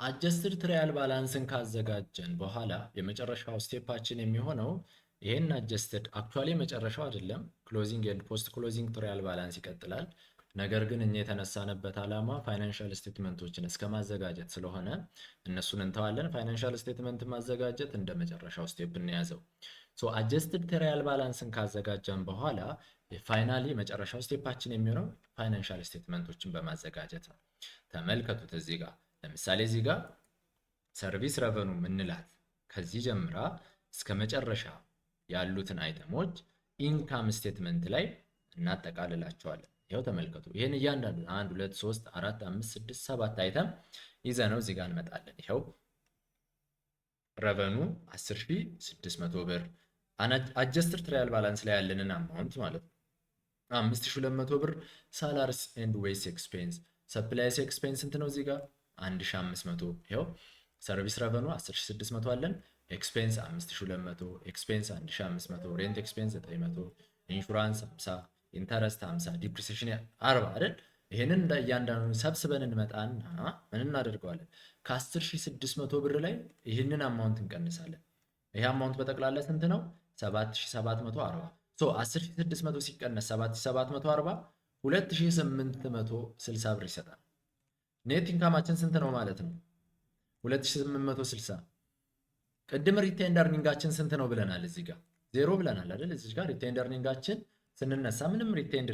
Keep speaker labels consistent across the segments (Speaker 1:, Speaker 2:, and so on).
Speaker 1: አጀስትድ ትራያል ባላንስን ካዘጋጀን በኋላ የመጨረሻው ስቴፓችን የሚሆነው ይሄን አጀስትድ አክቹዋሊ የመጨረሻው አይደለም። ክሎዚንግ ኤንድ ፖስት ክሎዚንግ ትራያል ባላንስ ይቀጥላል። ነገር ግን እኛ የተነሳንበት ዓላማ ፋይናንሻል ስቴትመንቶችን እስከ ማዘጋጀት ስለሆነ እነሱን እንተዋለን። ፋይናንሻል ስቴትመንት ማዘጋጀት እንደ መጨረሻው ስቴፕ እንያዘው። ሶ አጀስትድ ትራያል ባላንስን ካዘጋጀን በኋላ ፋይናሊ መጨረሻው ስቴፓችን የሚሆነው ፋይናንሻል ስቴትመንቶችን በማዘጋጀት ነው። ተመልከቱት እዚህ ጋር ለምሳሌ እዚህ ጋር ሰርቪስ ረቨኑ ምንላት ከዚህ ጀምራ እስከ መጨረሻ ያሉትን አይተሞች ኢንካም ስቴትመንት ላይ እናጠቃልላቸዋለን። ይኸው ተመልከቱ። ይህን እያንዳንዱ 1 2 3 4 5 6 7 አይተም ይዘነው እዚህ ጋር እንመጣለን። ይኸው ረቨኑ 10600 ብር አጀስትድ ትራያል ባላንስ ላይ ያለንን አማውንት ማለት ነው። 5200 ብር ሳላሪስ ኤንድ ዌይስ ኤክስፔንስ ሰፕላይስ ኤክስፔንስ ስንት ነው? እዚህ ጋር 1500 ይኸው ሰርቪስ ረቨኑ 10600 አለን። ኤክስፔንስ 5200 ኤክስፔንስ 1500 ሬንት ኤክስፔንስ 900 ኢንሹራንስ 50 ኢንተረስት 50 ዲፕሪሲሽን 40 አይደል? ይሄንን እያንዳንዱን ሰብስበን እንመጣና ምን እናደርገዋለን? ከ10600 ብር ላይ ይህንን አማውንት እንቀንሳለን። ይሄ አማውንት በጠቅላላ ስንት ነው? 7740 ሶ 10600 ሲቀነስ 7740 2860 ብር ይሰጣል። ኔት ኢንካማችን ስንት ነው ማለት ነው? 2860። ቅድም ሪቴይንድ እርኒንጋችን ስንት ነው ብለናል? እዚህ ጋር ዜሮ ብለናል አይደል? እዚህ ጋር ሪቴይንድ እርኒንጋችን ስንነሳ ምንም ሪቴይንድ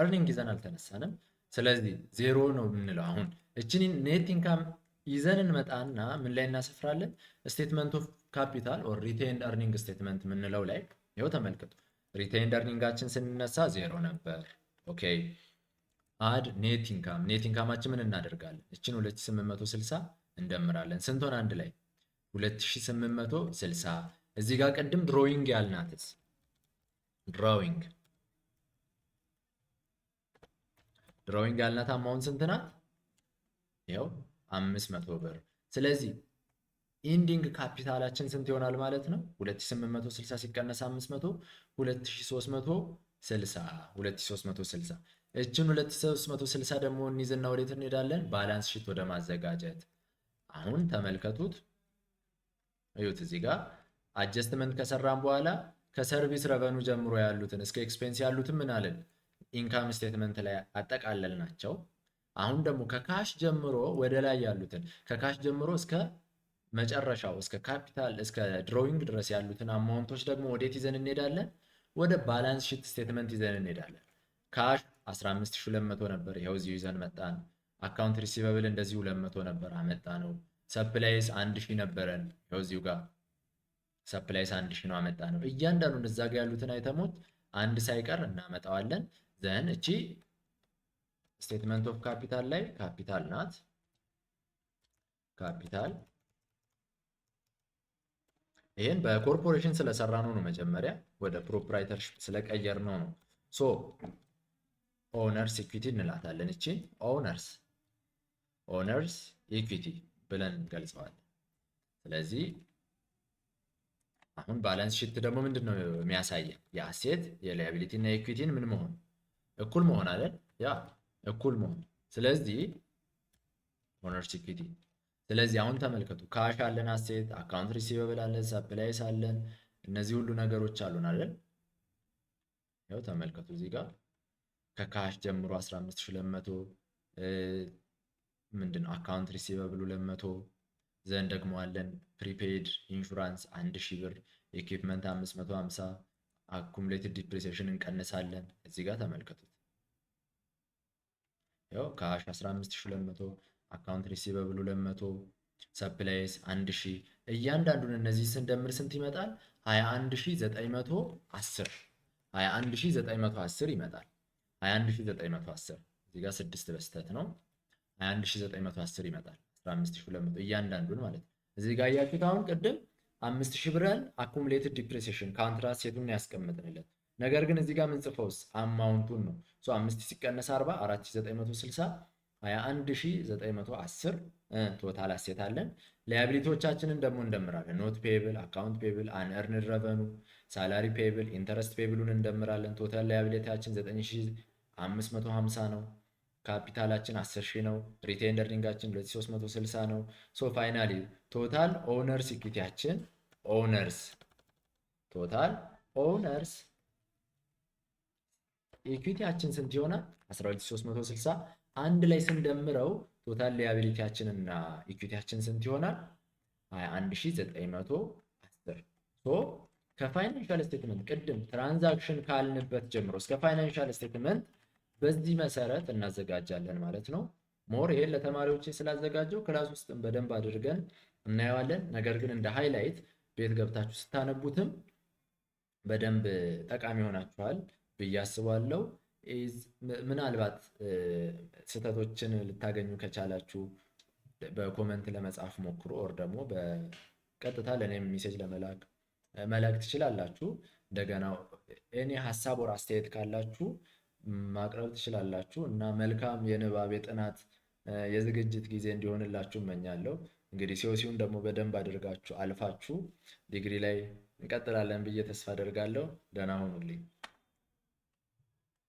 Speaker 1: እርኒንግ ይዘን አልተነሳንም። ስለዚህ ዜሮ ነው የምንለው። አሁን እችን ኔት ኢንካም ይዘን እንመጣና ምን ላይ እናሰፍራለን? ስቴትመንት ኦፍ ካፒታል ኦር ሪቴይንድ እርኒንግ ስቴትመንት የምንለው ላይ ይኸው ተመልከቱ። ሪቴይንድ እርኒንጋችን ስንነሳ ዜሮ ነበር። ኦኬ አድ ኔት ኢንካም ኔት ኢንካማችን ምን እናደርጋለን? እችን 2860 እንደምራለን። ስንት ሆነ አንድ ላይ? 2860። እዚህ ጋር ቅድም ድሮዊንግ ያልናትስ ድሮዊንግ ያልናት አማውንት ስንት ናት? ይኸው 500 ብር። ስለዚህ ኢንዲንግ ካፒታላችን ስንት ይሆናል ማለት ነው? 2860 ሲቀነስ 500 2360 እችን 2360 ደግሞ እንይዝና ወዴት እንሄዳለን? ባላንስ ሺት ወደ ማዘጋጀት። አሁን ተመልከቱት፣ እዩት። እዚህ ጋር አጀስትመንት ከሰራን በኋላ ከሰርቪስ ረቨኑ ጀምሮ ያሉትን እስከ ኤክስፔንስ ያሉትን ምን አለን? ኢንካም ስቴትመንት ላይ አጠቃለል ናቸው። አሁን ደግሞ ከካሽ ጀምሮ ወደ ላይ ያሉትን ከካሽ ጀምሮ እስከ መጨረሻው እስከ ካፒታል እስከ ድሮዊንግ ድረስ ያሉትን አማውንቶች ደግሞ ወዴት ይዘን እንሄዳለን? ወደ ባላንስ ሺት ስቴትመንት ይዘን እንሄዳለን። ካሽ 15200 ነበር፣ ይኸው እዚሁ ይዘን መጣን። አካውንት ሪሲቨብል እንደዚሁ 200 ነበር፣ አመጣ ነው። ሰፕላይስ 1000 ነበረን፣ ይኸው እዚሁ ጋር ሰፕላይስ 1000 ነው፣ አመጣ ነው። እያንዳንዱን እዛ ጋር ያሉትን አይተሞች አንድ ሳይቀር እናመጣዋለን። ዘን እቺ ስቴትመንት ኦፍ ካፒታል ላይ ካፒታል ናት። ካፒታል ይሄን በኮርፖሬሽን ስለሰራ ነው መጀመሪያ ወደ ፕሮፕራይተርሺፕ ስለቀየር ነው። ሶ ኦነርስ ኢኩዊቲ እንላታለን። እቺ ኦነርስ ኢኩዊቲ ብለን እንገልጸዋለን። ስለዚህ አሁን ባላንስ ሺት ደግሞ ምንድን ነው የሚያሳየን? የአሴት የላያቢሊቲ እና የኢኩዊቲን ምን መሆን እኩል መሆን አይደል? ያ እኩል መሆን። ስለዚህ ኦነርስ ኢኩዊቲ። ስለዚህ አሁን ተመልከቱ፣ ካሽ አለን፣ አሴት፣ አካውንት ሪሲቨብል አለን፣ ሰፕላይስ አለን፣ እነዚህ ሁሉ ነገሮች አሉን አይደል? ያው ተመልከቱ እዚህ ጋር ከካሽ ጀምሮ 15200 ምንድነው አካውንት ሪሲቨብሉ 200 ዘንድ ደግሞ አለን ፕሪፔድ ኢንሹራንስ 1000 ብር፣ ኢኩዊፕመንት 550፣ አኩሙሌትድ ዲፕሪሲዬሽን እንቀንሳለን። እዚህ ጋር ተመልከቱት። ያው ካሽ 15200 አካውንት ሪሲቨብሉ 200 ሰፕላይስ 1000 እያንዳንዱን እነዚህ ስንደምር ስንት ይመጣል? 21910 ይመጣል። 21910 እዚህ ጋር 6 በስተት ነው። 21910 ይመጣል። 15200 እያንዳንዱን ማለት ነው። እዚህ ጋር ያያችሁት አሁን ቅድም 5000 ብርን አኩሙሌትድ ዲፕሪሲዬሽን ካንትራት ሴቱን ያስቀምጥንለት። ነገር ግን እዚህ ጋር የምንጽፈውስ አማውንቱን ነው። 5000 ሲቀነስ 40 4960 21910 ቶታል አሴት አለን። ላያቢሊቲዎቻችንን ደግሞ እንደምራለን። ኖት ፔብል፣ አካውንት ፔብል፣ አንኤርንድ ረቨኑ፣ ሳላሪ ፔብል፣ ኢንተረስት ፔብሉን እንደምራለን። ቶታል ላያቢሊቲያችን 9550 ነው። ካፒታላችን 10,000 ነው። ሪቴይንድ ኤርኒንጋችን 2360 ነው። ሶ ፋይናሊ ቶታል ኦውነርስ ኢኩዊቲያችን ቶታል ኦውነርስ ኢኩዊቲያችን ስንት ይሆናል? 12360 አንድ ላይ ስንደምረው ቶታል ሊያቢሊቲያችን እና ኢኩዊቲያችን ስንት ይሆናል? 21910። ሶ ከፋይናንሻል ስቴትመንት ቅድም ትራንዛክሽን ካልንበት ጀምሮ እስከ ፋይናንሻል ስቴትመንት በዚህ መሰረት እናዘጋጃለን ማለት ነው። ሞር ይሄን ለተማሪዎች ስላዘጋጀው ክላስ ውስጥ በደንብ አድርገን እናየዋለን። ነገር ግን እንደ ሃይላይት ቤት ገብታችሁ ስታነቡትም በደንብ ጠቃሚ ሆናችኋል ብዬ አስባለሁ። ምናልባት ስህተቶችን ልታገኙ ከቻላችሁ በኮመንት ለመጻፍ ሞክሩ፣ ኦር ደግሞ በቀጥታ ለእኔም ሜሴጅ መላክ ትችላላችሁ። እንደገና እኔ ሀሳብ ወር አስተያየት ካላችሁ ማቅረብ ትችላላችሁ እና መልካም የንባብ የጥናት የዝግጅት ጊዜ እንዲሆንላችሁ እመኛለሁ። እንግዲህ ሲኦሲውን ደግሞ በደንብ አድርጋችሁ አልፋችሁ ዲግሪ ላይ እንቀጥላለን ብዬ ተስፋ አደርጋለሁ። ደህና ሁኑልኝ።